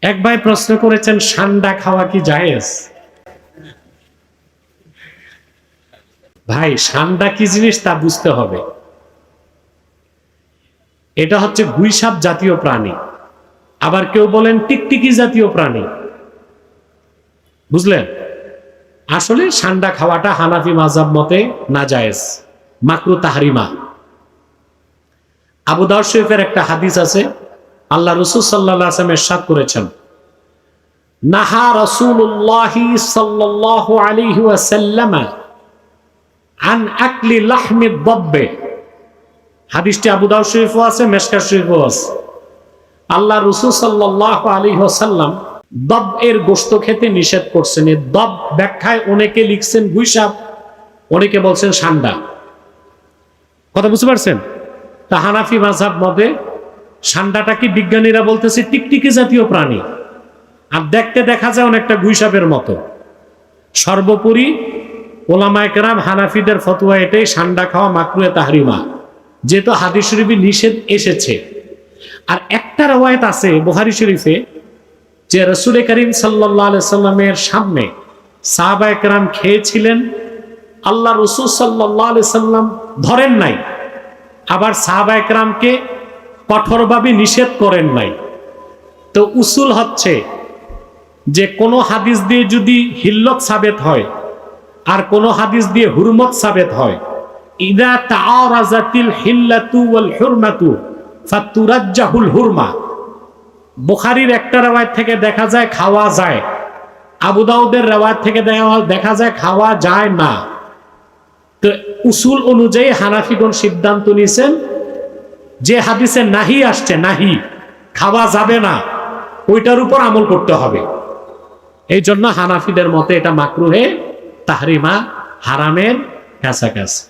এক ভাই প্রশ্ন করেছেন, ঠান্ডা খাওয়া কি জায়েজ? ভাই, ঠান্ডা কি জিনিস তা বুঝতে হবে। এটা হচ্ছে গুইসাপ জাতীয় প্রাণী, আবার কেউ বলেন টিকটিকি জাতীয় প্রাণী। বুঝলেন? আসলে ঠান্ডা খাওয়াটা হানাফি মাযহাব মতে নাজায়েজ, মাকরু তাহরিমা। আবু দাউদ শরীফের একটা হাদিস আছে, আল্লাহ রাসূল সাল্লাল্লাহু আলাইহি ওয়াসাল্লাম ইরশাদ করেছেন, নাহা রাসূলুল্লাহ সাল্লাল্লাহু আলাইহি ওয়াসাল্লাম আন আকলি লাহমি দাব্ব। হাদিসটি আবু দাউদ শরীফও আছে, মিশকাত শরীফও আছে। আল্লাহ রাসূল সাল্লাল্লাহু আলাইহি ওয়াসাল্লাম দাব এর গোশত খেতে নিষেধ করছেন। এই দাব ব্যাখ্যায় অনেকে লিখছেন গুইসাপ, অনেকে বলছেন ঠান্ডা। কথা বুঝতে পারছেন? তা হানাফি মাযহাব মতে ঠান্ডাটা কি বিজ্ঞানীরা বলতেছে টিকটিকি জাতীয় প্রাণী, আর দেখতে দেখা যায় অনেকটা গুইসাপের মতো। সর্বোপরি ওলামায়ে কেরাম হানাফিদের ফতোয়া এটাই, ঠান্ডা খাওয়া মাকরুহে তাহরিমা, যেহেতু হাদিস শরীফে নিষেধ এসেছে। আর একটা রওয়ায়াত আছে বুখারী শরীফে যে রাসূল করিম সাল্লাল্লাহু আলাইহি সাল্লামের সামনে সাহাবায়ে কেরাম খেয়েছিলেন, আল্লাহ রাসূল সাল্লাল্লাহু আলাইহি সাল্লাম ধরেন নাই, আবার সাহাবায়ে কেরামকে কঠোরভাবে নিষেধ করেন নাই। তো উসুল হচ্ছে যে কোনো হাদিস দিয়ে যদি হিল্লত সাবেত হয় আর কোনো হাদিস দিয়ে হুরমত সাবেত হয়, ইদা তাআরাজাতিল হিল্লাতু ওয়াল হুরমাতু ফাতুরাজ্জাহুল হুরমা। বুখারীর একটা রওয়ায়াত থেকে দেখা যায় খাওয়া যায়, আবু দাউদের রওয়ায়াত থেকে দেখা যায় খাওয়া যায় না। তো উসুল অনুযায়ী হানাফিগণ সিদ্ধান্ত নিয়েছেন যে হাদিসে নাহি আসছে, নাহি খাওয়া যাবে না, ওইটার উপর আমল করতে হবে। এই জন্য হানাফিদের মতে এটা মাকরুহে তাহরিমা, হারামের কাছাকাছি।